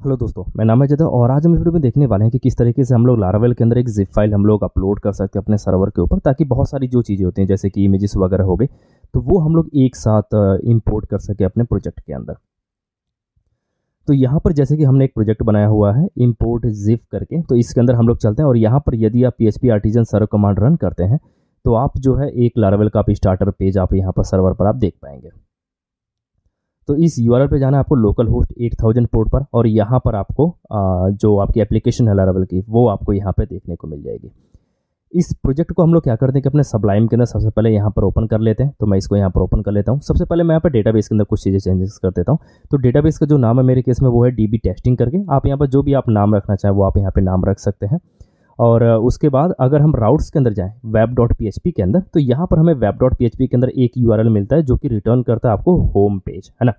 Hello दोस्तों, मैं नाम है जदा और आज हम इस वीडियो में देखने वाले हैं कि किस तरीके से हम लोग लारावेल के अंदर एक जिप फाइल हम लोग अपलोड कर सकते हैं अपने सर्वर के ऊपर, ताकि बहुत सारी जो चीज़ें होती हैं जैसे कि इमेजेस वगैरह हो गए तो वो हम लोग एक साथ इंपोर्ट कर सके अपने प्रोजेक्ट के अंदर। तो यहाँ पर जैसे कि हमने एक प्रोजेक्ट बनाया हुआ है इंपोर्ट जिप करके, तो इसके अंदर हम लोग चलते हैं और यहाँ पर यदि आप PHP artisan server command run करते हैं तो आप जो है एक लारावेल का आप स्टार्टर पेज आप यहाँ पर सर्वर पर आप देख पाएंगे। तो इस URL पे जाना है आपको लोकल होस्ट 8000 पोर्ट पर, और यहाँ पर आपको जो आपकी एप्लीकेशन है लारावेल की वो आपको यहाँ पे देखने को मिल जाएगी। इस प्रोजेक्ट को हम लोग क्या करते हैं कि अपने सबलाइम के अंदर सबसे पहले यहाँ पर ओपन कर लेते हैं। तो मैं इसको यहाँ पर ओपन कर लेता हूँ। सबसे पहले मैं यहाँ पर डेटाबेस के अंदर कुछ चीज़ें चेंजेस कर देता हूँ। तो डेटाबेस का जो नाम है मेरे केस में वो है DB टेस्टिंग करके। आप यहाँ पर जो भी आप नाम रखना चाहें वो आप यहाँ पर नाम रख सकते हैं। और उसके बाद अगर हम राउट्स के अंदर जाएं web.php के अंदर, तो यहाँ पर हमें web.php के अंदर एक URL मिलता है जो कि रिटर्न करता है आपको होम पेज, है ना।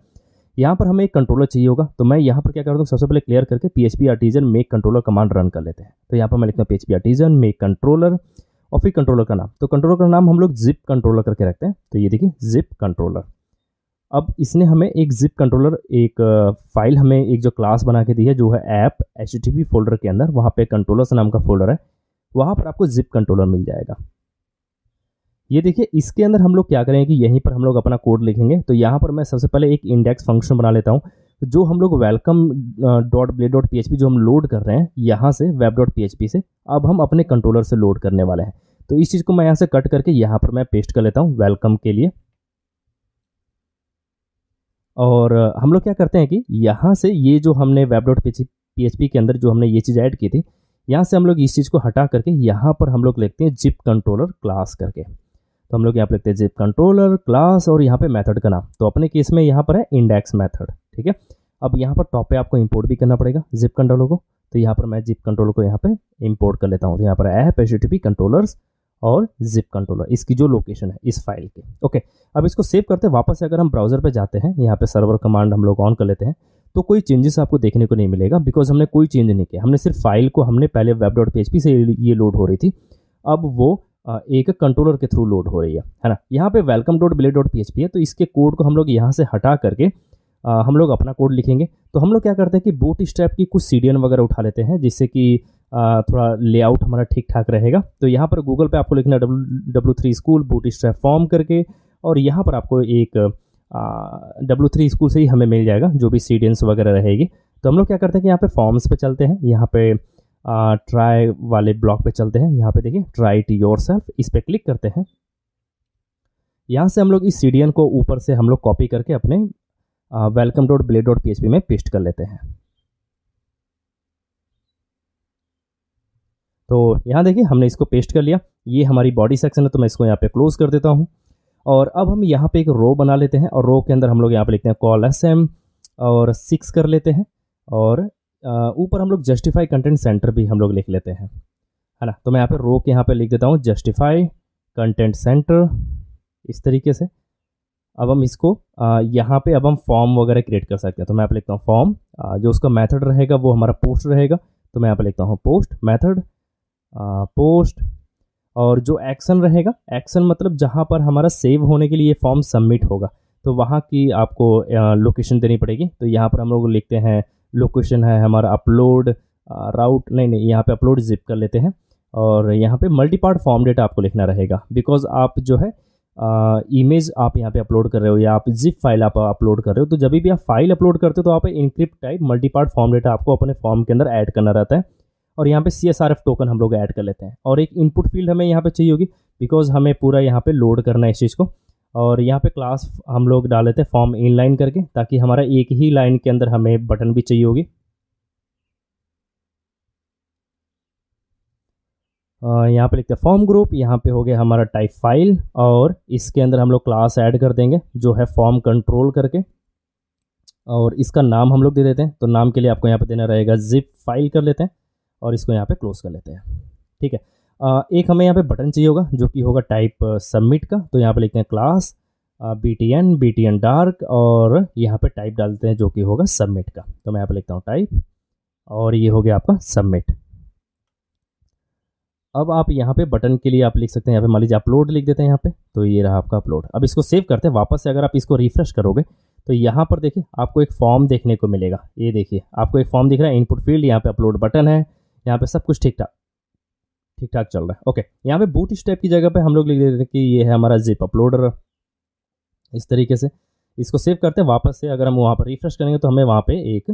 यहाँ पर हमें एक कंट्रोलर चाहिए होगा, तो मैं यहाँ पर क्या करता हूँ, सबसे पहले क्लियर करके PHP artisan make controller command run कर लेते हैं। तो यहाँ पर मैं लिखता हूँ PHP आर्टिजन मेक कंट्रोलर और फिर कंट्रोलर का नाम। तो कंट्रोलर का नाम हम लोग जिप कंट्रोलर करके रखते हैं। तो ये देखिए जिप कंट्रोलर। अब इसने हमें एक जिप कंट्रोलर एक फाइल हमें एक जो क्लास बना के दी है जो है ऐप HTTP फोल्डर के अंदर, वहाँ पे कंट्रोलर्स नाम का फोल्डर है, वहाँ पर आपको जिप कंट्रोलर मिल जाएगा। ये देखिए इसके अंदर हम लोग क्या करेंगे कि यहीं पर हम लोग अपना कोड लिखेंगे। तो यहाँ पर मैं सबसे पहले एक इंडेक्स फंक्शन बना लेता हूँ। जो हम लोग welcome.blade.php जो हम लोड कर रहे हैं यहाँ से web.php से, अब हम अपने कंट्रोलर से लोड करने वाले हैं। तो इस चीज़ को मैं यहाँ से कट करके यहाँ पर मैं पेस्ट कर लेता हूँ वेलकम के लिए। और हम लोग क्या करते हैं कि यहाँ से ये जो हमने web.php के अंदर जो हमने ये चीज़ ऐड की थी, यहाँ से हम लोग इस चीज़ को हटा करके यहाँ पर हम लोग लिखते हैं जिप कंट्रोलर क्लास करके। तो हम लोग यहाँ पे लिखते हैं जिप कंट्रोलर क्लास और यहाँ पे मेथड का नाम, तो अपने केस में यहाँ पर है इंडेक्स मेथड, ठीक है। अब यहाँ पर टॉप पे आपको इंपोर्ट भी करना पड़ेगा जिप कंट्रोलर को। तो यहाँ पर मैं जिप कंट्रोलर को यहाँ पे इंपोर्ट कर लेता हूँ। तो यहाँ पर ऐप HTTP कंट्रोलर्स और जिप कंट्रोलर, इसकी जो लोकेशन है इस फाइल की। ओके, अब इसको सेव करते हैं। वापस से अगर हम ब्राउजर पे जाते हैं, यहाँ पे सर्वर कमांड हम लोग ऑन कर लेते हैं, तो कोई चेंजेस आपको देखने को नहीं मिलेगा, बिकॉज हमने कोई चेंज नहीं किया। हमने सिर्फ फाइल को हमने पहले web.php से ये लोड हो रही थी, अब वो एक कंट्रोलर के थ्रू लोड हो रही है ना। यहाँ पे welcome.blade.php है, तो इसके कोड को हम लोग यहाँ से हटा करके हम लोग अपना कोड लिखेंगे। तो हम लोग क्या करते हैं कि बूटस्ट्रैप की कुछ CDN वगैरह उठा लेते हैं, जिससे कि थोड़ा लेआउट हमारा ठीक ठाक रहेगा। तो यहाँ पर गूगल पे आपको लिखना है W3 स्कूल बूटस्ट्रैप फॉर्म करके, और यहाँ पर आपको एक W3 स्कूल से ही हमें मिल जाएगा जो भी CDNs वगैरह रहेगी। तो हम लोग क्या करते हैं कि यहाँ पे फॉर्म्स पे चलते हैं, यहाँ पे ट्राई वाले ब्लॉक पे चलते हैं। यहाँ पे देखिए ट्राई इट योरसेल्फ, इस पर क्लिक करते हैं। यहाँ से हम लोग इस CDN को ऊपर से हम लोग कॉपी करके अपने welcome.blade.php में पेस्ट कर लेते हैं। तो यहाँ देखिए हमने इसको पेस्ट कर लिया। ये हमारी बॉडी सेक्शन है, तो मैं इसको यहाँ पे क्लोज कर देता हूँ। और अब हम यहाँ पे एक रो बना लेते हैं, और रो के अंदर हम लोग यहाँ पे लिखते हैं कॉल SM और 6 कर लेते हैं, और ऊपर हम लोग जस्टिफाई कंटेंट सेंटर भी हम लोग लिख लेते हैं, है ना। तो मैं यहाँ पे रो के यहाँ पे लिख देता हूँ जस्टिफाई कंटेंट सेंटर, इस तरीके से। अब हम इसको यहाँ पे अब हम फॉर्म वगैरह क्रिएट कर सकते हैं। तो मैं यहाँ पे लिखता हूँ फॉर्म, जो उसका मेथड रहेगा वो हमारा पोस्ट रहेगा। तो मैं यहाँ पे लिखता हूँ पोस्ट मेथड पोस्ट, और जो एक्शन रहेगा, एक्शन मतलब जहाँ पर हमारा सेव होने के लिए फॉर्म सबमिट होगा, तो वहाँ की आपको लोकेशन देनी पड़ेगी। तो यहाँ पर हम लोग लिखते हैं लोकेशन है हमारा अपलोड राउट, नहीं यहाँ पे अपलोड जिप कर लेते हैं। और यहाँ पे मल्टी पार्ट फॉर्म डेटा आपको लिखना रहेगा, बिकॉज आप जो है इमेज आप यहाँ पे अपलोड कर रहे हो या आप जिप फाइल आप अपलोड कर रहे हो। तो जब भी आप फाइल अपलोड करते हो तो आप encrypt type multi part form data आपको अपने फॉर्म के अंदर ऐड करना रहता है। और यहाँ पे CSRF टोकन हम लोग ऐड कर लेते हैं, और एक इनपुट फील्ड हमें यहाँ पे चाहिए होगी, बिकॉज हमें पूरा यहाँ पे लोड करना है इस चीज़ को। और यहाँ पे क्लास हम लोग डाल लेते हैं फॉर्म इनलाइन करके, ताकि हमारा एक ही लाइन के अंदर हमें बटन भी चाहिए होगी। यहाँ पे लिखते हैं फॉर्म ग्रुप, यहाँ पे हो गया हमारा टाइप फाइल, और इसके अंदर हम लोग क्लास ऐड कर देंगे जो है फॉर्म कंट्रोल करके, और इसका नाम हम लोग दे देते हैं। तो नाम के लिए आपको यहाँ पे देना रहेगा जिप फाइल कर लेते हैं, और इसको यहाँ पे क्लोज कर लेते हैं, ठीक है। एक हमें यहाँ पे बटन चाहिए होगा जो कि होगा टाइप सबमिट का। तो यहाँ पे लिखते हैं क्लास BTN डार्क, और यहाँ पे टाइप डालते हैं जो कि होगा सबमिट का। तो मैं यहाँ पे लिखता हूँ टाइप, और ये हो गया आपका सबमिट। अब आप यहाँ पे बटन के लिए आप लिख सकते हैं, यहाँ पे मान लीजिए अपलोड लिख देते हैं यहाँ पे। तो ये रहा आपका अपलोड। अब इसको सेव करते हैं। वापस से अगर आप इसको रिफ्रेश करोगे तो यहाँ पर देखिए आपको एक फॉर्म देखने को मिलेगा। ये देखिए आपको एक फॉर्म दिख रहा है, इनपुट फील्ड, यहाँ पे अपलोड बटन है, यहाँ पे सब कुछ ठीक ठाक चल रहा है। ओके, यहाँ पे बूट स्टेप की जगह पे हम लोग लिख देते हैं कि ये है हमारा जिप अपलोडर। इस तरीके से इसको सेव करते हैं। वापस से अगर हम वहाँ पर रिफ्रेश करेंगे तो हमें वहाँ पे एक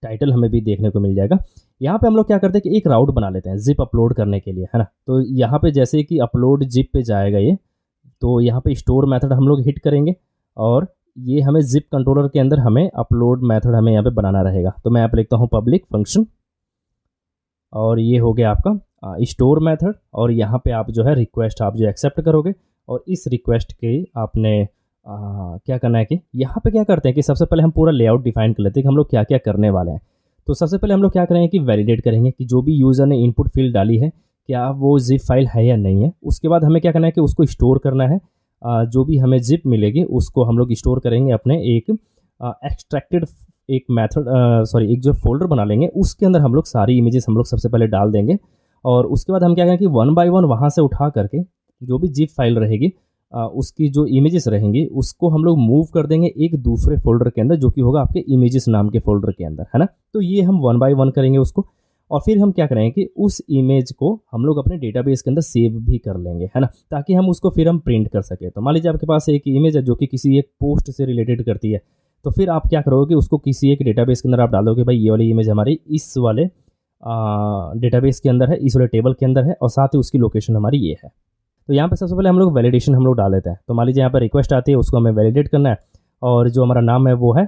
टाइटल हमें भी देखने को मिल जाएगा। यहाँ पे हम लोग क्या करते हैं कि एक राउट बना लेते हैं जिप अपलोड करने के लिए, है ना। तो यहाँ पे जैसे कि अपलोड जिप पे जाएगा ये, तो यहाँ पे स्टोर मेथड हम लोग हिट करेंगे और ये हमें जिप कंट्रोलर के अंदर हमें अपलोड मेथड हमें यहाँ पे बनाना रहेगा। तो मैं यहाँ पे लिखता हूँ पब्लिक फंक्शन, और ये हो गया आपका स्टोर मेथड, और यहाँ पे आप जो है रिक्वेस्ट आप जो एक्सेप्ट करोगे, और इस रिक्वेस्ट के आपने क्या करना है कि यहाँ पे क्या करते हैं कि सबसे पहले हम पूरा लेआउट डिफाइन कर लेते हैं कि हम लोग क्या क्या करने वाले हैं। तो सबसे पहले हम लोग क्या करेंगे कि वैलिडेट करेंगे कि जो भी यूज़र ने इनपुट फील्ड डाली है क्या वो जिप फाइल है या नहीं है। उसके बाद हमें क्या करना है कि उसको स्टोर करना है। जो भी हमें जिप मिलेगी उसको हम लोग स्टोर करेंगे अपने एक एक्सट्रैक्टेड एक मेथड एक जो फोल्डर बना लेंगे, उसके अंदर हम लोग सारी इमेजेस हम लोग सबसे पहले डाल देंगे। और उसके बाद हम क्या करेंगे कि 1 बाय 1 वहाँ से उठा करके जो भी जिप फाइल रहेगी उसकी जो इमेजेस रहेंगी उसको हम लोग मूव कर देंगे एक दूसरे फोल्डर के अंदर, जो कि होगा आपके इमेजेस नाम के फोल्डर के अंदर, है ना। तो ये हम 1 बाय 1 करेंगे उसको, और फिर हम क्या करेंगे कि उस इमेज को हम लोग अपने डेटाबेस के अंदर सेव भी कर लेंगे, है ना, ताकि हम उसको फिर हम प्रिंट कर सके। तो मान लीजिए आपके पास एक इमेज है जो कि किसी एक पोस्ट से रिलेटेड करती है, तो फिर आप क्या करोगे कि उसको किसी एक डेटाबेस के अंदर आप डाल दोगे, भाई ये वाली इमेज हमारी इस वाले डेटाबेस के अंदर है, इस वाले टेबल के अंदर है, और साथ ही उसकी लोकेशन हमारी ये है। तो यहाँ पे सबसे पहले हम लोग वैलिडेशन हम लोग डाल देते हैं। तो मान लीजिए यहाँ पर रिक्वेस्ट आती है, उसको हमें वैलिडेट करना है, और जो हमारा नाम है वो है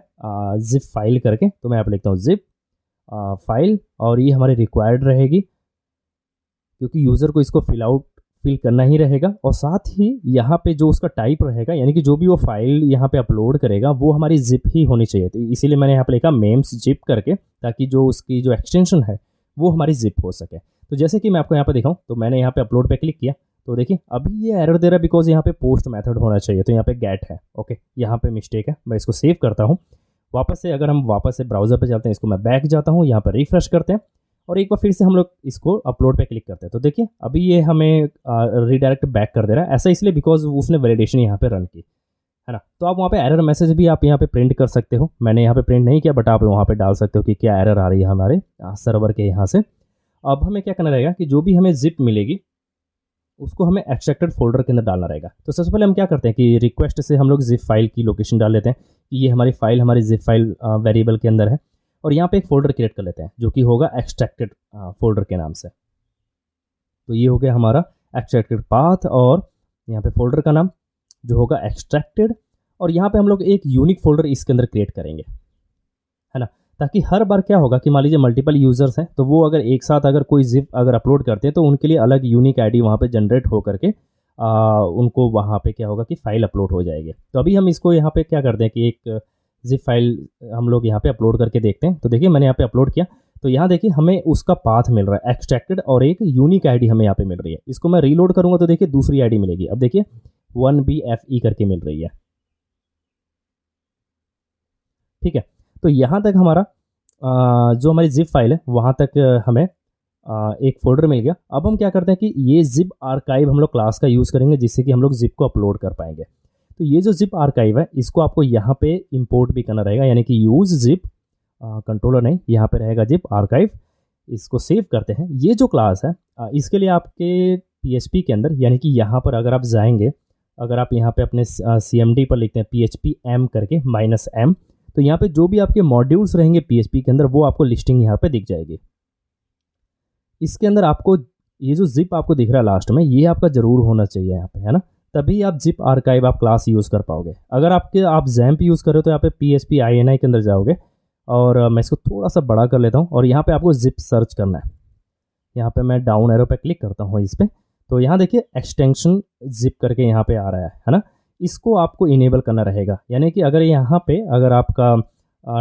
जिप फाइल करके। तो मैं यहाँ पर लिखता हूँ जिप फाइल, और ये हमारी रिक्वायर्ड रहेगी क्योंकि यूज़र को इसको फिल करना ही रहेगा। और साथ ही यहाँ पे जो उसका टाइप रहेगा, यानी कि जो भी वो फाइल यहाँ पे अपलोड करेगा वो हमारी जिप ही होनी चाहिए। तो इसीलिए मैंने यहाँ पे लिखा मेम्स जिप करके, ताकि जो उसकी जो एक्सटेंशन है वो हमारी जिप हो सके। तो जैसे कि मैं आपको यहाँ पे दिखाऊँ, तो मैंने यहाँ पे अपलोड पे क्लिक किया, तो देखिए अभी ये एरर दे रहा है बिकॉज यहाँ पे पोस्ट मेथड होना चाहिए, तो यहाँ पे गेट है। ओके, यहाँ पे मिस्टेक है, मैं इसको सेव करता हूँ। वापस से अगर हम वापस से ब्राउज़र पे चलते हैं, इसको मैं बैक जाता हूँ, यहाँ पर रिफ्रेश करते हैं, और एक बार फिर से हम लोग इसको अपलोड पे क्लिक करते हैं। तो देखिए अभी ये हमें रीडायरेक्ट बैक कर दे रहा है। ऐसा इसलिए बिकॉज उसने वैलिडेशन यहाँ पे रन की, है ना। तो आप वहाँ पे एरर मैसेज भी आप यहाँ पे प्रिंट कर सकते हो। मैंने यहाँ पे प्रिंट नहीं किया, बट आप वहाँ पे डाल सकते हो कि क्या एरर आ रही है हमारे सर्वर के यहाँ से। अब हमें क्या करना रहेगा कि जो भी हमें जिप मिलेगी उसको हमें एक्सट्रैक्टेड फोल्डर के अंदर डालना रहेगा। तो सबसे पहले हम क्या करते हैं कि रिक्वेस्ट से हम लोग जिप फाइल की लोकेशन डाल लेते हैं कि ये हमारी फाइल हमारी जिप फाइल वेरिएबल के अंदर है, और यहाँ पे एक फ़ोल्डर क्रिएट कर लेते हैं जो कि होगा एक्सट्रैक्टेड फोल्डर के नाम से। तो ये हो गया हमारा एक्सट्रैक्टेड पाथ, और यहाँ पे फोल्डर का नाम जो होगा एक्सट्रैक्टेड, और यहाँ पे हम लोग एक यूनिक फोल्डर इसके अंदर क्रिएट करेंगे, है ना, ताकि हर बार क्या होगा कि मान लीजिए मल्टीपल यूज़र्स हैं, तो वो अगर एक साथ अगर कोई जिप अगर अपलोड करते हैं तो उनके लिए अलग यूनिक आईडी वहाँ पे जनरेट हो करके उनको वहाँ पे क्या होगा कि फ़ाइल अपलोड हो जाएगी। तो अभी हम इसको यहाँ पे क्या करते हैं कि एक जिप फाइल हम लोग यहाँ पे अपलोड करके देखते हैं। तो देखिए मैंने यहाँ पे अपलोड किया, तो यहाँ देखिए हमें उसका पाथ मिल रहा है एक्सट्रैक्टेड, और एक यूनिक आईडी हमें यहाँ पे मिल रही है। इसको मैं रीलोड करूँगा तो देखिए दूसरी आईडी मिलेगी। अब देखिए 1BFE करके मिल रही है, ठीक है। तो यहाँ तक हमारा जो हमारी जिप फाइल है वहाँ तक हमें एक फ़ोल्डर मिल गया। अब हम क्या करते हैं कि ये जिप आर्काइव हम लोग क्लास का यूज़ करेंगे, जिससे कि हम लोग जिप को अपलोड कर पाएंगे। तो ये जो जिप आर्काइव है इसको आपको यहाँ पे इंपोर्ट भी करना रहेगा, यानी कि यूज़ जिप कंट्रोलर नहीं, यहाँ पे रहेगा जिप आर्काइव। इसको सेव करते हैं। ये जो क्लास है इसके लिए आपके PHP के अंदर, यानी कि यहाँ पर अगर आप जाएंगे, अगर आप यहाँ पे अपने CMD पर लिखते हैं PHP m करके -m, तो यहाँ पे जो भी आपके मॉड्यूल्स रहेंगे PHP के अंदर वो आपको लिस्टिंग यहाँ पे दिख जाएगी। इसके अंदर आपको ये जो जिप आपको दिख रहा है लास्ट में, ये आपका ज़रूर होना चाहिए यहाँ पे, है ना, तभी आप जिप आर्काइव आप क्लास यूज़ कर पाओगे। अगर आप XAMPP यूज़ कर रहे हो तो यहाँ पे PHP INI के अंदर जाओगे, और मैं इसको थोड़ा सा बड़ा कर लेता हूँ, और यहाँ पे आपको जिप सर्च करना है। यहाँ पे मैं डाउन एरो पे क्लिक करता हूँ इस पर, तो यहाँ देखिए एक्सटेंशन जिप करके यहाँ पे आ रहा है ना। इसको आपको इनेबल करना रहेगा, यानी कि अगर यहाँ पे अगर आपका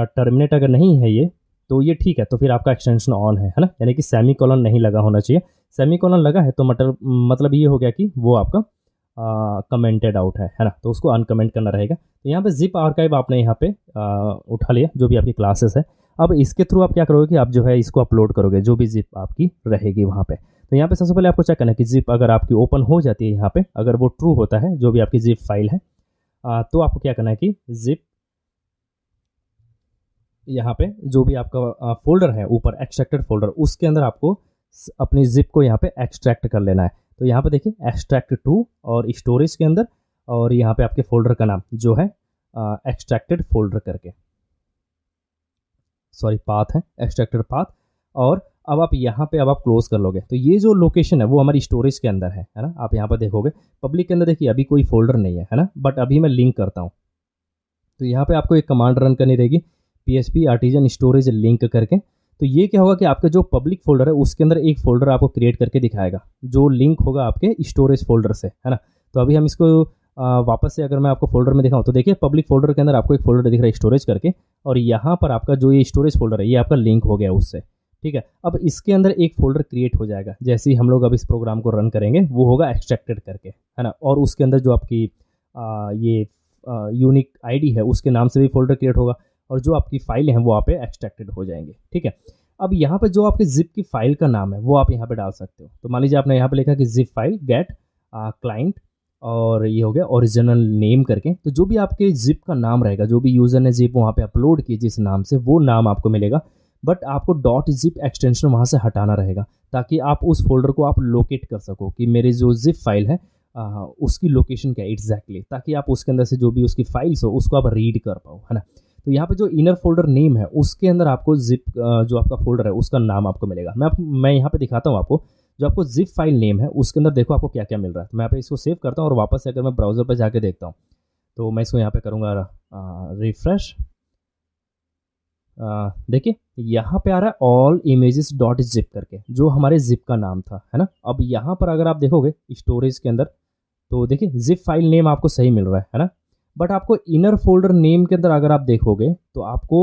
टर्मिनेट अगर नहीं है ये, तो ये ठीक है, तो फिर आपका एक्सटेंशन ऑन है ना, यानी कि सेमीकोलन नहीं लगा होना चाहिए। सेमीकोलन लगा है तो मतलब ये हो गया कि वो आपका कमेंटेड आउट है ना, तो उसको अनकमेंट करना रहेगा। तो यहाँ पे जिप आर्काइव आपने यहाँ पे उठा लिया जो भी आपकी क्लासेस है। अब इसके थ्रू आप क्या करोगे कि आप जो है इसको अपलोड करोगे, जो भी जिप आपकी रहेगी वहाँ पे। तो यहाँ पे सबसे पहले आपको चेक करना है कि जिप अगर आपकी ओपन हो जाती है, यहाँ पे अगर वो ट्रू होता है जो भी आपकी जिप फाइल है, तो आपको क्या करना है कि जिप यहाँ पे जो भी आपका फोल्डर है ऊपर एक्सट्रैक्टेड फोल्डर, उसके अंदर आपको अपनी जिप को यहाँ पे एक्सट्रैक्ट कर लेना है। तो यहाँ पे देखिए एक्सट्रैक्ट टू और स्टोरेज के अंदर, और यहाँ पे आपके फोल्डर का नाम जो है एक्सट्रैक्टेड फोल्डर करके, सॉरी पाथ है, एक्सट्रैक्टेड पाथ। और अब आप यहाँ पे अब आप क्लोज कर लोगे तो ये जो लोकेशन है वो हमारी स्टोरेज के अंदर है ना। आप यहाँ पर देखोगे पब्लिक के अंदर देखिए अभी कोई फोल्डर नहीं है ना, बट अभी मैं लिंक करता हूँ। तो यहाँ पे आपको एक कमांड रन करनी रहेगी, PHP आर्टिजन स्टोरेज लिंक करके। तो ये क्या होगा कि आपका जो पब्लिक फोल्डर है उसके अंदर एक फोल्डर आपको क्रिएट करके दिखाएगा जो लिंक होगा आपके स्टोरेज फोल्डर से, है ना। तो अभी हम इसको वापस से अगर मैं आपको फोल्डर में दिखाऊँ तो देखिए पब्लिक फोल्डर के अंदर आपको एक फोल्डर दिख रहा है स्टोरेज करके, और यहाँ पर आपका जो ये स्टोरेज फोल्डर है ये आपका लिंक हो गया उससे, ठीक है। अब इसके अंदर एक फोल्डर क्रिएट हो जाएगा जैसे ही हम लोग अब इस प्रोग्राम को रन करेंगे, वो होगा एक्सट्रैक्टेड करके, है ना। और उसके अंदर जो आपकी ये यूनिक आईडी है उसके नाम से भी फोल्डर क्रिएट होगा, और जो आपकी फाइल हैं वो आप पे एक्सट्रैक्टेड हो जाएंगे, ठीक है। अब यहाँ पे जो आपके जिप की फाइल का नाम है वो आप यहाँ पे डाल सकते हो। तो मान लीजिए आपने यहाँ पे लिखा कि जिप फाइल गेट क्लाइंट, और ये हो गया ओरिजिनल नेम करके। तो जो भी आपके जिप का नाम रहेगा, जो भी यूज़र ने जिप वहाँ पे अपलोड की जिस नाम से, वो नाम आपको मिलेगा। बट आपको डॉट जिप एक्सटेंशन वहाँ से हटाना रहेगा ताकि आप उस फोल्डर को आप लोकेट कर सको कि मेरी जो जिप फाइल है उसकी लोकेशन क्या है एग्जैक्टली, ताकि आप उसके अंदर से जो भी उसकी फाइल्स हो उसको आप रीड कर पाओ, है ना। तो यहाँ पे जो इनर फोल्डर नेम है उसके अंदर आपको जिप जो आपका फोल्डर है उसका नाम आपको मिलेगा। मैं यहाँ पे दिखाता हूँ आपको, जो आपको जिप फाइल नेम है उसके अंदर देखो आपको क्या क्या मिल रहा है। तो मैं यहाँ पे इसको सेव करता हूँ और वापस से अगर मैं ब्राउज़र पर जाके देखता हूँ तो मैं इसको यहाँ पे करूँगा रिफ्रेश। देखिए यहाँ पे आ रहा है ऑल इमेजेस डॉट जिप करके, जो हमारे जिप का नाम था, है ना। अब यहाँ पर अगर आप देखोगे स्टोरेज के अंदर तो देखिए जिप फाइल नेम आपको सही मिल रहा है ना। बट आपको इनर फोल्डर नेम के अंदर अगर आप देखोगे तो आपको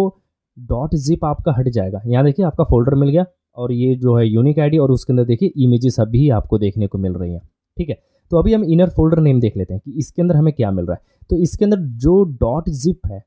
डॉट जिप आपका हट जाएगा। यहाँ देखिए आपका फोल्डर मिल गया और ये जो है यूनिक आईडी, और उसके अंदर देखिए इमेजेस अभी आपको देखने को मिल रही हैं, ठीक है। तो अभी हम इनर फोल्डर नेम देख लेते हैं कि इसके अंदर हमें क्या मिल रहा है। तो इसके अंदर जो डॉट जिप है,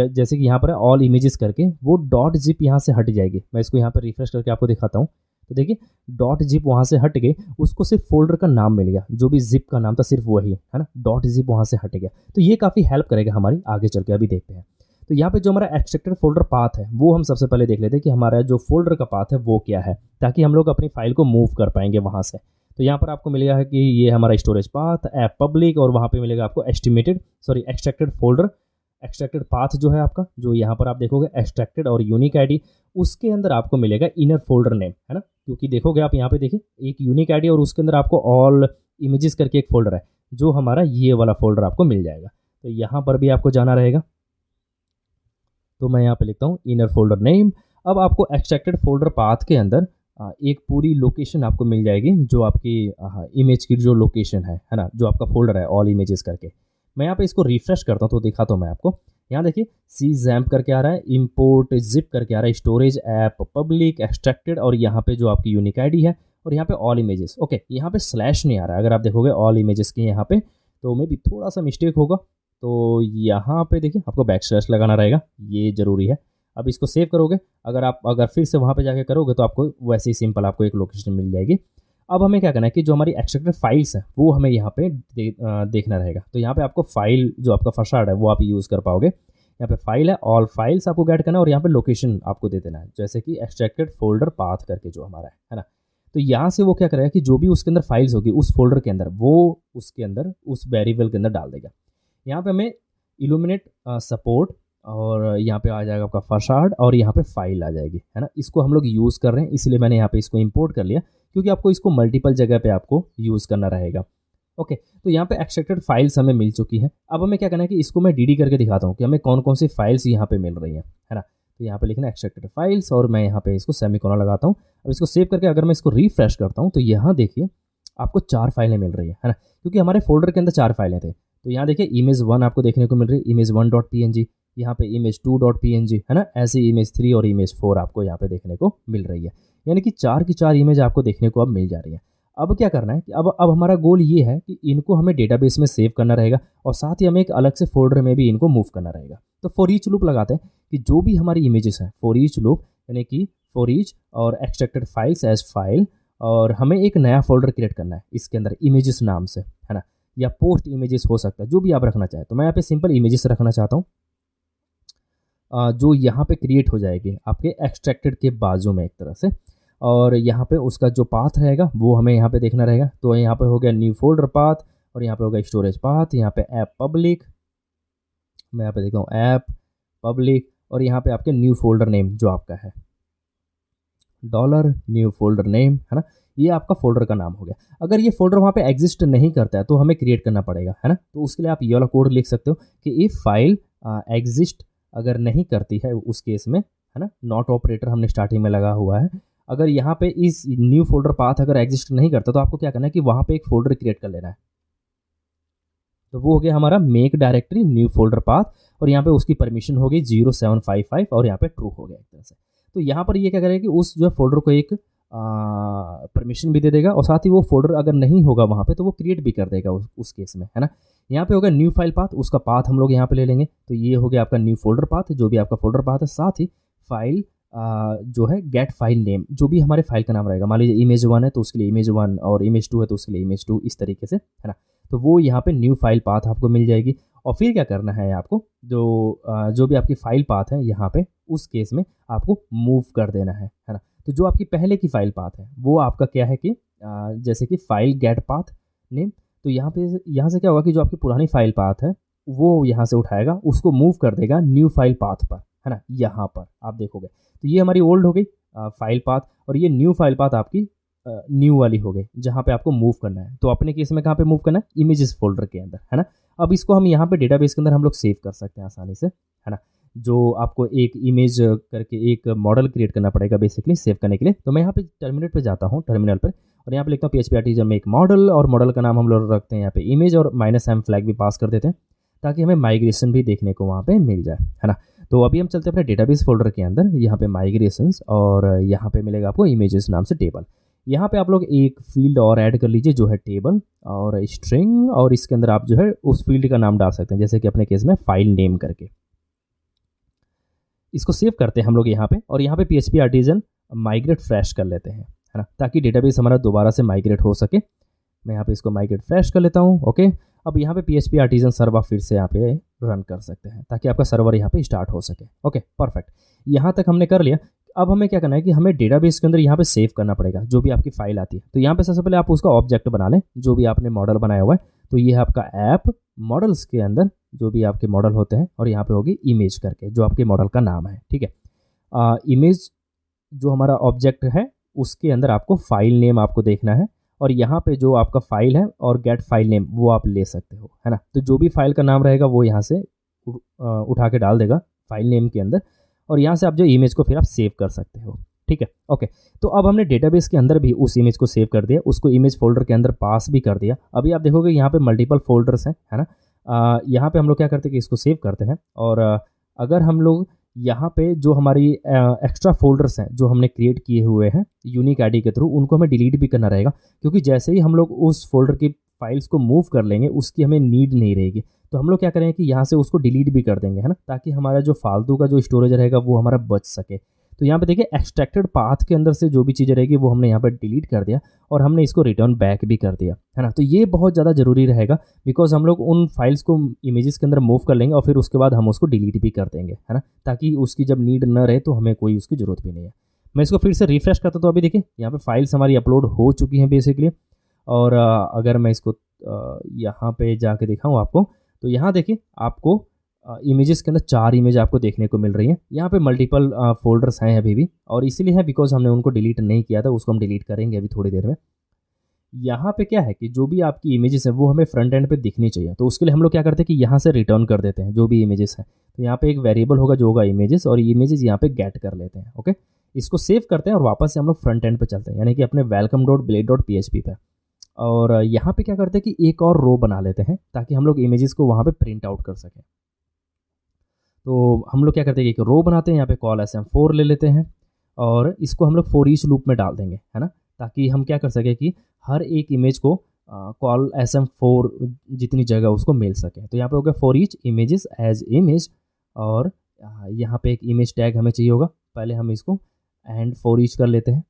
जैसे कि यहाँ पर है ऑल इमेजेस करके, वो डॉट जिप यहाँ से हट जाएगी। मैं इसको यहाँ पर रिफ्रेश करके आपको दिखाता हूँ। तो देखिए डॉट जिप वहाँ से हट गए, उसको सिर्फ फोल्डर का नाम मिल गया, जो भी जिप का नाम था सिर्फ वही, है ना। डॉट जिप वहाँ से हट गया, तो ये काफ़ी हेल्प करेगा हमारी आगे चल के। अभी देखते हैं तो यहाँ पे जो हमारा एक्सट्रैक्टेड फोल्डर पाथ है वो हम सबसे पहले देख लेते हैं कि हमारा जो फोल्डर का पाथ है वो क्या है, ताकि हम लोग अपनी फाइल को मूव कर पाएंगे वहाँ से। तो यहाँ पर आपको मिलेगा है कि ये हमारा स्टोरेज पाथ ऐप पब्लिक, और वहाँ पे मिलेगा आपको एक्सट्रैक्टेड फोल्डर, एक्सट्रैक्टेड पाथ जो है आपका, जो यहाँ पर आप देखोगे एक्सट्रैक्टेड और यूनिक आईडी, उसके अंदर आपको मिलेगा इनर फोल्डर नेम, है ना। क्योंकि देखोगे आप यहाँ पे देखिए एक यूनिक आईडी और उसके अंदर आपको ऑल इमेजेस करके एक फोल्डर है, जो हमारा ये वाला फोल्डर आपको मिल जाएगा। तो यहाँ पर भी आपको जाना रहेगा। तो मैं यहाँ पे लिखता हूँ इनर फोल्डर नेम। अब आपको एक्सट्रैक्टेड फोल्डर पाथ के अंदर एक पूरी लोकेशन आपको मिल जाएगी, जो आपकी इमेज की जो लोकेशन है ना, जो आपका फोल्डर है ऑल इमेजेस करके। मैं यहाँ पे इसको रिफ्रेश करता हूँ तो दिखाता हूँ मैं आपको। यहाँ देखिए सी जैम्प करके आ रहा है, इम्पोर्ट जिप करके आ रहा है, स्टोरेज ऐप पब्लिक एक्सट्रैक्टेड, और यहाँ पे जो आपकी यूनिक आईडी है, और यहाँ पे ऑल इमेजेस। ओके, यहाँ पे स्लैश नहीं आ रहा है, अगर आप देखोगे ऑल इमेजेस के यहाँ पे, तो मे भी थोड़ा सा मिस्टेक होगा। तो यहाँ पे देखिए आपको बैक स्लैश लगाना रहेगा, ये ज़रूरी है। अब इसको सेव करोगे, अगर फिर से वहाँ पे जाके करोगे तो आपको वैसे ही सिंपल आपको एक लोकेशन मिल जाएगी। अब हमें क्या करना है कि जो हमारी एक्सट्रैक्टेड फाइल्स हैं वो हमें यहाँ पे देखना रहेगा। तो यहाँ पे आपको फाइल जो आपका फसाड है वो आप यूज़ कर पाओगे। यहाँ पे फाइल है, ऑल फाइल्स आपको गेट करना है, और यहाँ पे लोकेशन आपको दे देना है, जैसे कि एक्सट्रैक्टेड फोल्डर पाथ करके जो हमारा है ना। तो यहाँ से वो क्या करेगा कि जो भी उसके अंदर फाइल्स होगी उस फोल्डर के अंदर, वो उसके अंदर उस वेरिएबल के अंदर डाल देगा। यहाँ पे हमें इल्यूमिनेट सपोर्ट, और यहाँ पे आ जाएगा आपका फसाड, और यहाँ पे फाइल आ जाएगी, है ना। इसको हम लोग यूज़ कर रहे हैं इसलिए मैंने यहाँ पे इसको इंपोर्ट कर लिया, क्योंकि आपको इसको मल्टीपल जगह पे आपको यूज़ करना रहेगा। ओके, तो यहाँ पे एक्सट्रैक्टेड फाइल्स हमें मिल चुकी हैं। अब हमें क्या करना है कि इसको मैं डीडी करके दिखाता हूँ कि हमें कौन कौन सी फाइल्स यहाँ पे मिल रही हैं, है ना। तो यहाँ पे लिखना एक्सट्रैक्टेड फाइल्स, और मैं यहाँ पे इसको सेमीकोलन लगाता हूँ। अब इसको सेव करके अगर मैं इसको रिफ्रेश करता हूँ तो यहाँ देखिए आपको 4 फाइलें मिल रही है ना, क्योंकि हमारे फोल्डर के अंदर 4 फाइलें थे। तो यहाँ देखिए इमेज 1 आपको देखने को मिल रही है, इमेज 1.png, यहाँ पे इमेज 2.png, है ना। ऐसे इमेज 3 और इमेज 4 आपको यहाँ पे देखने को मिल रही है, यानी कि 4 की 4 इमेज आपको देखने को अब मिल जा रही है। अब क्या करना है कि अब हमारा गोल ये है कि इनको हमें डेटाबेस में सेव करना रहेगा, और साथ ही हमें एक अलग से फोल्डर में भी इनको मूव करना रहेगा। तो फॉर ईच लूप लगाते हैं कि जो भी हमारी इमेजेस हैं, फॉर ईच लूप यानी कि फॉर ईच और एक्सट्रैक्टेड फाइल्स एज फाइल, और हमें एक नया फोल्डर क्रिएट करना है इसके अंदर इमेजेस नाम से, है ना। या पोस्ट इमेजेस हो सकता है, जो भी आप रखना चाहें। तो मैं यहाँ पे सिंपल इमेजेस रखना चाहता हूँ, जो यहाँ पे क्रिएट हो जाएगी आपके एक्सट्रैक्टेड के बाजू में एक तरह से। और यहाँ पे उसका जो पाथ रहेगा वो हमें यहाँ पे देखना रहेगा। तो यहाँ पे हो गया न्यू फोल्डर पाथ, और यहाँ पे होगा स्टोरेज पाथ, यहाँ पे ऐप पब्लिक, मैं यहाँ पे देखता हूँ ऐप पब्लिक, और यहाँ पे आपके न्यू फोल्डर नेम जो आपका है डॉलर न्यू फोल्डर नेम, है ना, ये आपका फोल्डर का नाम हो गया। अगर ये फोल्डर वहाँ पे एग्जिस्ट नहीं करता है तो हमें क्रिएट करना पड़ेगा, है ना। तो उसके लिए आप ये वाला कोड लिख सकते हो कि इफ फाइल एग्जिस्ट अगर नहीं करती है उस केस में, है ना, नॉट ऑपरेटर हमने स्टार्टिंग में लगा हुआ है। अगर यहाँ पे इस न्यू फोल्डर पाथ अगर एग्जिस्ट नहीं करता तो आपको क्या करना है कि वहाँ पे एक फोल्डर क्रिएट कर लेना है। तो वो हो गया हमारा make directory new folder path, और यहाँ पे उसकी परमिशन हो गई 0755, और यहाँ पे ट्रू हो गया एक तरह से। तो यहाँ पर ये क्या करेगा कि उस जो फोल्डर को एक परमिशन भी दे देगा, और साथ ही वो फोल्डर अगर नहीं होगा वहाँ पे तो वो क्रिएट भी कर देगा उस केस में, है ना। यहाँ पे होगा न्यू फाइल पाथ, उसका पाथ हम लोग यहाँ पे ले लेंगे। तो ये हो गया आपका न्यू फोल्डर पाथ, जो भी आपका फोल्डर पाथ है। साथ ही फाइल जो है गेट फाइल नेम, जो भी हमारे फाइल का नाम रहेगा, मान लीजिए इमेज 1 है तो उसके लिए इमेज 1, और इमेज 2 है तो उसके लिए इमेज 2, इस तरीके से, है ना। तो वो यहाँ पे न्यू फाइल पाथ आपको मिल जाएगी। और फिर क्या करना है आपको, जो भी आपकी फाइल पाथ है यहाँ पे उस केस में आपको मूव कर देना है ना। तो जो आपकी पहले की फाइल पाथ है वो आपका क्या है कि जैसे कि फाइल गेट पाथ नेम, तो यहाँ से क्या होगा कि जो आपकी पुरानी फाइल पाथ है वो यहाँ से उठाएगा, उसको मूव कर देगा न्यू फाइल पाथ पर, है ना। यहाँ पर आप देखोगे तो ये हमारी ओल्ड हो गई फाइल पाथ, और ये न्यू फाइल पाथ आपकी न्यू वाली हो गई जहाँ पे आपको मूव करना है। तो अपने केस में कहाँ पे मूव करना है, इमेजेस फोल्डर के अंदर, है ना। अब इसको हम यहाँ पे डेटाबेस के अंदर हम लोग सेव कर सकते हैं आसानी से, है ना। जो आपको एक इमेज करके एक मॉडल क्रिएट करना पड़ेगा बेसिकली सेव करने के लिए। तो मैं यहाँ पे टर्मिनल पे जाता हूँ, टर्मिनल पर, और यहाँ पे लिखता हूँ PHP आर्टिजन में एक मॉडल, और मॉडल का नाम हम लोग रखते हैं यहाँ पे इमेज, और -m फ्लैग भी पास कर देते हैं ताकि हमें माइग्रेशन भी देखने को वहाँ पे मिल जाए, है ना। तो अभी हम चलते हैं अपने डेटाबेस फोल्डर के अंदर, यहाँ पे माइग्रेशंस, और यहाँ पे मिलेगा आपको इमेजेस नाम से टेबल। यहाँ पे आप लोग एक फील्ड और ऐड कर लीजिए जो है टेबल और स्ट्रिंग, और इसके अंदर आप जो है उस फील्ड का नाम डाल सकते हैं, जैसे कि अपने केस में फाइल नेम करके। इसको सेव करते हैं हम लोग यहाँ पे, और यहाँ पे PHP आर्टिजन माइग्रेट फ्रेश कर लेते हैं, है ना, ताकि डेटाबेस हमारा दोबारा से माइग्रेट हो सके। मैं यहाँ पे इसको माइग्रेट फ्रेश कर लेता हूँ। ओके, अब यहाँ पे PHP आर्टिजन सर्वर फिर से यहाँ पे रन कर सकते हैं ताकि आपका सर्वर यहाँ पे स्टार्ट हो सके। ओके, परफेक्ट, यहाँ तक हमने कर लिया। अब हमें क्या करना है कि हमें डेटाबेस के अंदर यहाँ पे सेव करना पड़ेगा जो भी आपकी फाइल आती है। तो यहाँ पे सबसे पहले आप उसका ऑब्जेक्ट बना लें, जो भी आपने मॉडल बनाया हुआ है। तो ये है आपका ऐप, मॉडल्स के अंदर जो भी आपके मॉडल होते हैं, और यहाँ पे होगी इमेज करके जो आपके मॉडल का नाम है, ठीक है। इमेज जो हमारा ऑब्जेक्ट है उसके अंदर आपको फाइल नेम आपको देखना है, और यहाँ पे जो आपका फाइल है और गेट फाइल नेम वो आप ले सकते हो, है ना। तो जो भी फाइल का नाम रहेगा वो यहाँ से उठा के डाल देगा फाइल नेम के अंदर, और यहाँ से आप जो इमेज को फिर आप सेव कर सकते हो, ठीक है। ओके, तो अब हमने डेटाबेस के अंदर भी उस इमेज को सेव कर दिया, उसको इमेज फोल्डर के अंदर पास भी कर दिया। अभी आप देखोगे यहाँ पे मल्टीपल फोल्डर्स हैं, है ना। यहाँ पे हम लोग क्या करते हैं कि इसको सेव करते हैं, और अगर हम लोग यहाँ पे जो हमारी एक्स्ट्रा फोल्डर्स हैं जो हमने क्रिएट किए हुए हैं यूनिक आईडी के थ्रू, उनको हमें डिलीट भी करना रहेगा, क्योंकि जैसे ही हम लोग उस फोल्डर की फाइल्स को मूव कर लेंगे उसकी हमें नीड नहीं रहेगी। तो हम लोग क्या करेंगे कि यहाँ से उसको डिलीट भी कर देंगे, है ना, ताकि हमारा जो फालतू का जो स्टोरेज रहेगा वो हमारा बच सके। तो यहाँ पे देखिए एक्सट्रैक्टेड पाथ के अंदर से जो भी चीज़ें रहेगी वो हमने यहाँ पर डिलीट कर दिया, और हमने इसको रिटर्न बैक भी कर दिया, है ना। तो ये बहुत ज़्यादा ज़रूरी रहेगा, बिकॉज हम लोग उन फाइल्स को इमेजेस के अंदर मूव कर लेंगे और फिर उसके बाद हम उसको डिलीट भी कर देंगे, है ना, ताकि उसकी जब नीड न रहे तो हमें कोई उसकी ज़रूरत भी नहीं है। मैं इसको फिर से रिफ्रेश करता तो अभी देखिए यहाँ पे फाइल्स हमारी अपलोड हो चुकी हैं बेसिकली। और अगर मैं इसको यहाँ पे जाके दिखाऊँ आपको, तो यहाँ देखिए आपको इमेजेस के अंदर 4 इमेज आपको देखने को मिल रही हैं। यहाँ पे मल्टीपल फोल्डर्स हैं अभी भी, और इसीलिए है बिकॉज हमने उनको डिलीट नहीं किया था, उसको हम डिलीट करेंगे अभी थोड़ी देर में। यहाँ पे क्या है कि जो भी आपकी इमेजेस है वो हमें फ्रंट एंड पे दिखनी चाहिए, तो उसके लिए हम लोग क्या करते हैं कि यहाँ से रिटर्न कर देते हैं जो भी इमेजेस हैं। तो यहाँ पे एक वेरिएबल होगा जो होगा इमेजेस, और इमेजेस यहाँ पे गेट कर लेते हैं। ओके, इसको सेव करते हैं और वापस से हम लोग फ्रंट एंड पे चलते हैं, यानी कि अपने welcome.blade.php पे। और यहाँ पे क्या करते हैं कि एक और रो बना लेते हैं ताकि हम लोग इमेजेस को वहाँ पे प्रिंट आउट कर सकें। तो हम लोग क्या करते हैं कि एक रो बनाते हैं, यहाँ पे कॉल SM4 ले लेते हैं, और इसको हम लोग फॉर ईच लूप में डाल देंगे, है ना, ताकि हम क्या कर सकें कि हर एक इमेज को कॉल SM4 जितनी जगह उसको मिल सके। तो यहाँ पे हो गया for each images as image, और यहाँ पे एक इमेज टैग हमें चाहिए होगा, पहले हम इसको एंड फॉर ईच कर लेते हैं,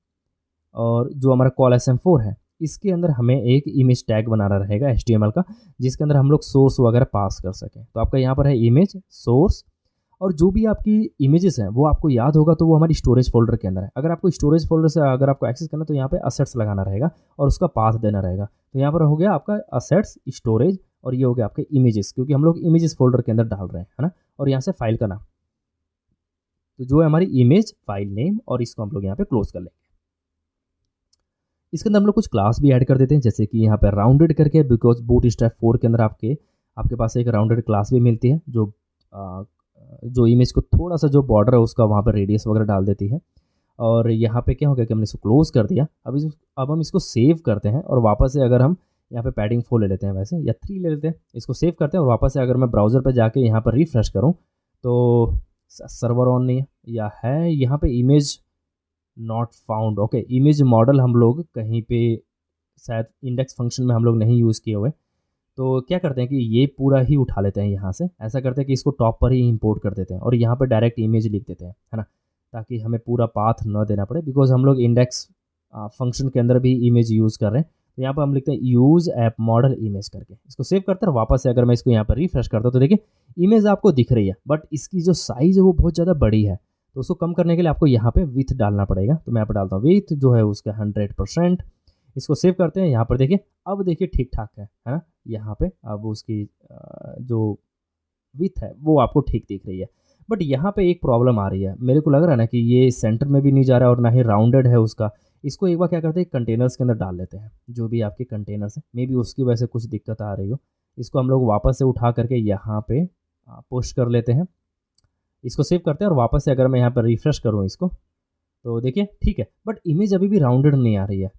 और जो हमारा कॉल SM4 है इसके अंदर हमें एक इमेज टैग बनाना रहेगा HTML का, जिसके अंदर हम लोग सोर्स वगैरह पास कर सकें। तो आपका यहाँ पर है इमेज सोर्स, और जो भी आपकी इमेजेस हैं वो आपको याद होगा तो वो हमारी स्टोरेज फोल्डर के अंदर है। अगर आपको स्टोरेज फोल्डर से अगर आपको एक्सेस करना है तो यहाँ पे असेट्स लगाना रहेगा और उसका पाथ देना रहेगा। तो यहाँ पर हो गया आपका असेट्स, स्टोरेज, और ये हो गया आपके इमेजेस, क्योंकि हम लोग इमेजेस फोल्डर के अंदर डाल रहे हैं, है ना। और यहाँ से फाइल का नाम, तो जो है हमारी इमेज फाइल नेम, और इसको हम लोग यहाँ पे क्लोज कर लेंगे। इसके अंदर हम लोग कुछ क्लास भी ऐड कर देते हैं, जैसे कि यहाँ पे राउंडेड करके, बिकॉज बूटस्ट्रैप 4 के अंदर आपके पास एक राउंडेड क्लास भी मिलती है जो इमेज को थोड़ा सा जो बॉर्डर है उसका वहाँ पर रेडियस वगैरह डाल देती है। और यहाँ पे क्या हो गया कि हमने इसको क्लोज कर दिया। अब हम इसको सेव करते हैं, और वापस से अगर हम यहाँ पे पैडिंग 4 ले लेते हैं वैसे, या 3 ले लेते हैं, इसको सेव करते हैं, और वापस से अगर मैं ब्राउज़र पे जाके यहाँ पर रिफ्रेश करूँ तो सर्वर ऑन नहीं है, या है यहाँ पे image not found. Okay, image model हम लोग कहीं पे शायद इंडेक्स फंक्शन में हम लोग नहीं यूज़ किए हुए, तो क्या करते हैं कि ये पूरा ही उठा लेते हैं यहाँ से। ऐसा करते हैं कि इसको टॉप पर ही इंपोर्ट कर देते हैं और यहाँ पर डायरेक्ट इमेज लिख देते हैं, है ना, ताकि हमें पूरा पाथ न देना पड़े, बिकॉज हम लोग इंडेक्स फंक्शन के अंदर भी इमेज यूज़ कर रहे हैं। तो यहाँ पर हम लिखते हैं यूज़ ऐप मॉडल इमेज करके, इसको सेव करते हैं। वापस से अगर मैं इसको यहाँ पर रिफ्रेश करता हूँ तो देखिए इमेज आपको दिख रही है, बट इसकी जो साइज़ है वो बहुत ज़्यादा बड़ी है। तो उसको कम करने के लिए आपको यहाँ पे विथ डालना पड़ेगा। तो मैं यहाँ पर डालता हूँ विथ, जो है उसका 100%। इसको सेव करते हैं। यहाँ पर देखिए, अब देखिए ठीक ठाक है ना। यहाँ पे अब उसकी जो विथ है वो आपको ठीक दिख रही है, बट यहाँ पे एक प्रॉब्लम आ रही है। मेरे को लग रहा है ना कि ये सेंटर में भी नहीं जा रहा है और ना ही राउंडेड है उसका। इसको एक बार क्या करते हैं, कंटेनर्स के अंदर डाल लेते हैं, जो भी आपके कंटेनर्स हैं, मे बी उसकी वजह से कुछ दिक्कत आ रही हो। इसको हम लोग वापस से उठा करके यहाँ पे पोस्ट कर लेते हैं, इसको सेव करते हैं, और वापस से अगर मैं यहाँ पर रिफ्रेश करूँ इसको तो देखिए ठीक है, बट इमेज अभी भी राउंडेड नहीं आ रही है।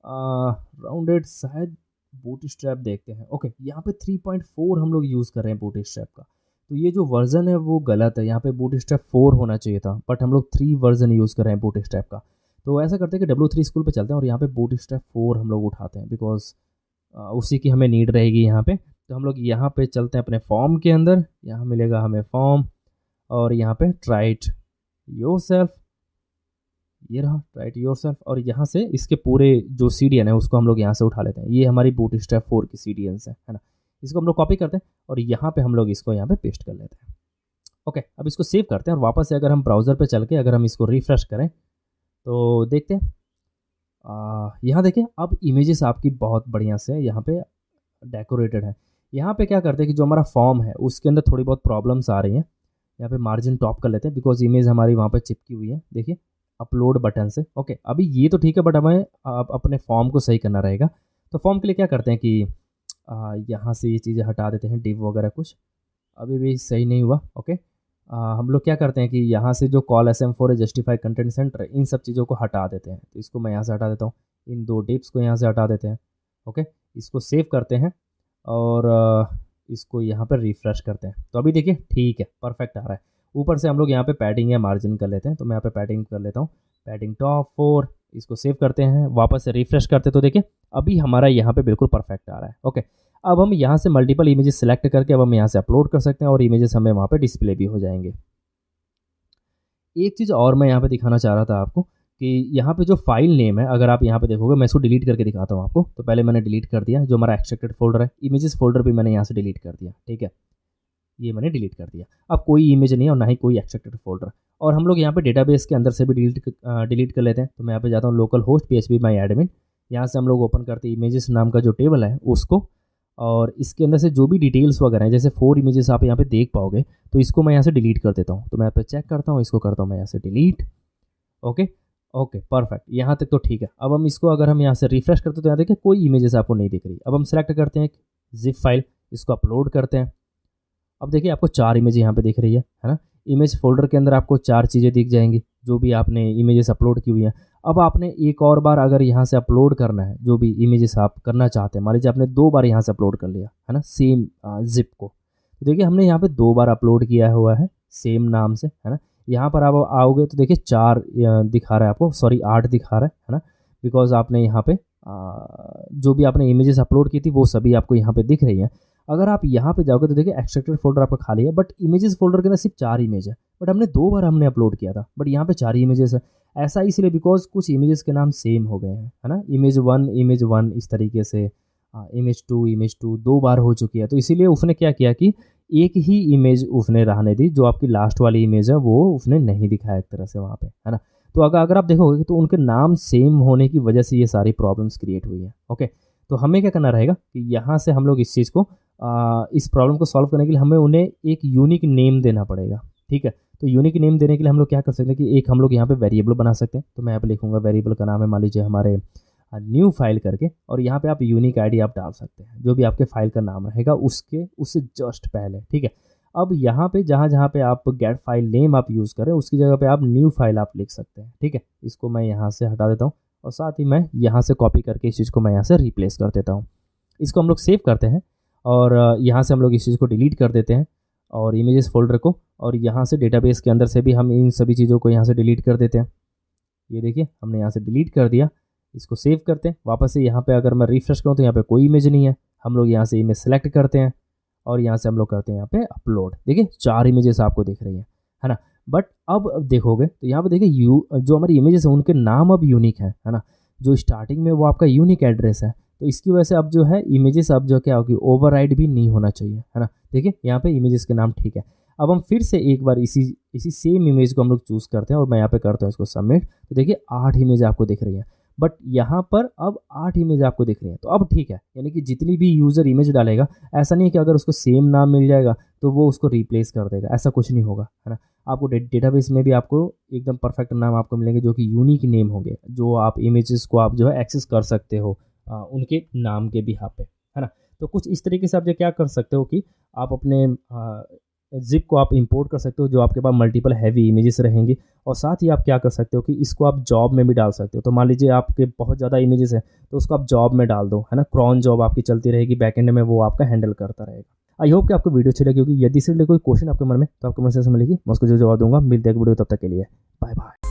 राउंडेड शायद बूटस्ट्रैप देखते हैं। ओके, यहाँ पे 3.4 हम लोग यूज़ कर रहे हैं बूटस्ट्रैप का, तो ये जो वर्जन है वो गलत है। यहाँ पे बूटस्ट्रैप 4 होना चाहिए था, बट हम लोग 3 वर्जन यूज़ कर रहे हैं बूटस्ट्रैप का। तो ऐसा करते हैं कि W3 स्कूल पे चलते हैं और यहाँ पे बूटस्ट्रैप 4 हम लोग उठाते हैं, बिकॉज उसी की हमें नीड रहेगी यहाँ पे। तो हम लोग यहाँ पे चलते हैं अपने फॉर्म के अंदर, यहाँ मिलेगा हमें फॉर्म, और यहाँ पे ट्राइट योरसेल्फ, ये रहा ट्राइट योरसेल्फ, और यहाँ से इसके पूरे जो CDN है उसको हम लोग यहाँ से उठा लेते हैं। ये हमारी बूटस्ट्रैप 4 की CDNs है ना। इसको हम लोग कॉपी करते हैं और यहाँ पे हम लोग इसको यहाँ पे पेस्ट कर लेते हैं। ओके, अब इसको सेव करते हैं, और वापस से अगर हम ब्राउज़र पे चल के अगर हम इसको रिफ्रेश करें तो देखते हैं यहाँ देखिए अब इमेजेस आपकी बहुत बढ़िया से यहाँ पे डेकोरेटेड है। यहाँ पे क्या करते हैं कि जो हमारा फॉर्म है उसके अंदर थोड़ी बहुत प्रॉब्लम्स आ रही हैं। यहाँ पे मार्जिन टॉप कर लेते हैं, बिकॉज इमेज हमारी वहाँ पे चिपकी हुई है, देखिए अपलोड बटन से। ओके, अभी ये तो ठीक है, बट हमें अपने फॉर्म को सही करना रहेगा। तो फॉर्म के लिए क्या करते हैं कि यहाँ से ये चीज़ें हटा देते हैं, डिव वगैरह कुछ अभी भी सही नहीं हुआ। ओके, हम लोग क्या करते हैं कि यहाँ से जो कॉल SM4 है, जस्टिफाई कंटेंट सेंटर, इन सब चीज़ों को हटा देते हैं। तो इसको मैं यहाँ से हटा देता हूँ, इन 2 डिप्स को यहाँ से हटा देते हैं। ओके, इसको सेव करते हैं और इसको यहाँ पर रिफ्रेश करते हैं। तो अभी देखिए ठीक है, परफेक्ट आ रहा है। ऊपर से हम लोग यहाँ पे पैडिंग या मार्जिन कर लेते हैं, तो मैं यहाँ पे पैडिंग कर लेता हूँ, पैडिंग टॉप 4। इसको सेव करते हैं, वापस से रिफ्रेश करते हैं, तो देखिए अभी हमारा यहाँ पे बिल्कुल परफेक्ट आ रहा है। ओके, अब हम यहाँ से मल्टीपल इमेजेस सेलेक्ट करके अब हम यहाँ से अपलोड कर सकते हैं और इमेजेस हमें वहाँ पे डिस्प्ले भी हो जाएंगे। एक चीज़ और मैं यहाँ पे दिखाना चाह रहा था आपको कि यहाँ पे जो फाइल नेम है, अगर आप यहाँ पे देखोगे, मैं इसको डिलीट करके दिखाता हूँ आपको। तो पहले मैंने डिलीट कर दिया, जो हमारा एक्सट्रैक्टेड फोल्डर है, इमेजेस फोल्डर भी मैंने यहाँ से डिलीट कर दिया। ठीक है, ये मैंने डिलीट कर दिया। अब कोई इमेज नहीं है और ना ही कोई एक्सट्रैक्टेड फोल्डर। और हम लोग यहाँ पे डेटाबेस के अंदर से भी डिलीट कर लेते हैं। तो मैं यहाँ पे जाता हूँ लोकल होस्ट PHP माई एडमिन, यहाँ से हम लोग ओपन करते हैं इमेजेस नाम का जो टेबल है उसको, और इसके अंदर से जो भी डिटेल्स वगैरह हैं, जैसे 4 इमेजेस आप यहाँ पे देख पाओगे, तो इसको मैं यहाँ से डिलीट कर देता हूँ। तो मैं यहाँ पे चेक करता हूँ, इसको करता हूँ मैं यहाँ से डिलीट। ओके ओके, परफेक्ट, यहाँ तक तो ठीक है। अब हम इसको अगर हम यहाँ से रिफ्रेश करते हैं तो यहाँ देखिए कोई इमेजेस आपको नहीं दिख रही। अब हम सेलेक्ट करते हैं जिप फाइल, इसको अपलोड करते हैं। अब देखिए आपको 4 इमेज यहाँ पे दिख रही है ना। इमेज फोल्डर के अंदर आपको 4 चीज़ें दिख जाएंगी जो भी आपने इमेजेस अपलोड की हुई हैं। अब आपने एक और बार अगर यहाँ से अपलोड करना है, जो भी इमेजेस आप करना चाहते हैं, मान लीजिए आपने 2 बार यहाँ से अपलोड कर लिया है ना, सेम जिप को। तो देखिए हमने यहाँ पे 2 बार अपलोड किया हुआ है सेम नाम से, है ना। यहाँ पर आप आओगे तो देखिए 4 दिखा रहा है आपको, सॉरी 8 दिखा रहा है ना, बिकॉज आपने यहाँ पे जो भी आपने इमेजेस अपलोड की थी वो सभी आपको यहाँ पे दिख रही हैं। अगर आप यहाँ पे जाओगे तो देखिए एक्सट्रैक्टेड फोल्डर आपका खाली है, बट इमेजेस फोल्डर के अंदर सिर्फ 4 इमेज है, बट हमने 2 बार हमने अपलोड किया था, बट यहाँ पे 4 इमेजेस है। ऐसा इसलिए बिकॉज कुछ इमेजेस के नाम सेम हो गए हैं, है ना, इमेज वन इस तरीके से, इमेज टू 2 बार हो चुकी है। तो इसीलिए उसने क्या किया कि एक ही इमेज उसने रहने दी, जो आपकी लास्ट वाली इमेज है वो उसने नहीं दिखाया एक तरह से वहाँ पे, है ना। तो अगर आप देखोगे तो उनके नाम सेम होने की वजह से ये सारी प्रॉब्लम्स क्रिएट हुई है। ओके, तो हमें क्या करना रहेगा कि यहाँ से हम लोग इस चीज़ को इस प्रॉब्लम को सॉल्व करने के लिए हमें उन्हें एक यूनिक नेम देना पड़ेगा। ठीक है, तो यूनिक नेम देने के लिए हम लोग क्या कर सकते हैं कि एक हम लोग यहाँ पे वेरिएबल बना सकते हैं। तो मैं यहाँ पे लिखूंगा वेरिएबल का नाम है मान लीजिए हमारे न्यू फाइल करके, और यहाँ पे आप यूनिक आईडी आप डाल सकते हैं, जो भी आपके फाइल का नाम रहेगा उससे जस्ट पहले। ठीक है, अब यहाँ पे जहाँ जहाँ पे आप गेट फाइल नेम आप यूज़ करें उसकी जगह पे आप न्यू फाइल आप लिख सकते हैं। ठीक है, इसको मैं यहाँ से हटा देता हूँ और साथ ही मैं यहाँ से कॉपी करके इस चीज़ को मैं यहाँ से रिप्लेस कर देता हूँ। इसको हम लोग सेव करते हैं और यहाँ से हम लोग इस चीज़ को डिलीट कर देते हैं और इमेजेस फोल्डर को, और यहाँ से डेटाबेस के अंदर से भी हम इन सभी चीज़ों को यहाँ से डिलीट कर देते हैं। ये देखिए हमने यहाँ से डिलीट कर दिया। इसको सेव करते हैं वापस से, यहाँ पे अगर मैं रिफ्रेश करूँ तो यहाँ पे कोई इमेज नहीं है। हम लोग यहाँ से इमेज सेलेक्ट करते हैं और यहाँ से हम लोग करते हैं यहाँ पे अपलोड। देखिए 4 इमेजेस आपको दिख रही है ना। बट अब देखोगे तो यहाँ पे देखिए जो हमारी इमेजेस है उनके नाम अब यूनिक है ना। जो स्टार्टिंग में वो आपका यूनिक एड्रेस है, तो इसकी वजह से अब जो है इमेजेस अब जो क्या होगी ओवरराइड भी नहीं होना चाहिए, है ना। देखिए यहाँ पे इमेजेस के नाम ठीक है। अब हम फिर से एक बार इसी सेम इमेज को हम लोग चूज़ करते हैं और मैं यहाँ पे करता हूँ इसको सबमिट। तो देखिए 8 इमेज आपको दिख रही है, बट यहाँ पर अब 8 इमेज आपको दिख रही है। तो अब ठीक है, यानी कि जितनी भी यूज़र इमेज डालेगा, ऐसा नहीं है कि अगर उसको सेम नाम मिल जाएगा तो वो उसको रिप्लेस कर देगा, ऐसा कुछ नहीं होगा, है ना। आपको डेटाबेस में भी आपको एकदम परफेक्ट नाम आपको मिलेंगे जो कि यूनिक नेम होंगे, जो आप इमेजेस को आप जो है एक्सेस कर सकते हो उनके नाम के बिहाफ पे, है ना। तो कुछ इस तरीके से आप जो क्या कर सकते हो कि आप अपने जिप को आप इंपोर्ट कर सकते हो जो आपके पास मल्टीपल हैवी इमेजेस रहेंगी, और साथ ही आप क्या कर सकते हो कि इसको आप जॉब में भी डाल सकते हो। तो मान लीजिए आपके बहुत ज़्यादा इमेजेस हैं तो उसको आप जॉब में डाल दो, है ना। क्रॉन जॉब आपकी चलती रहेगी, बैकएंड में वो आपका हैंडल करता रहेगा। आई होप कि आपको वीडियो अच्छी लगी होगी। यदि इससे कोई क्वेश्चन आपके मन में तो आपको मैसेज में लिखिए, मैं उसको जो जवाब दूंगा। मिलते हैं वीडियो, तब तक के लिए बाय बाय।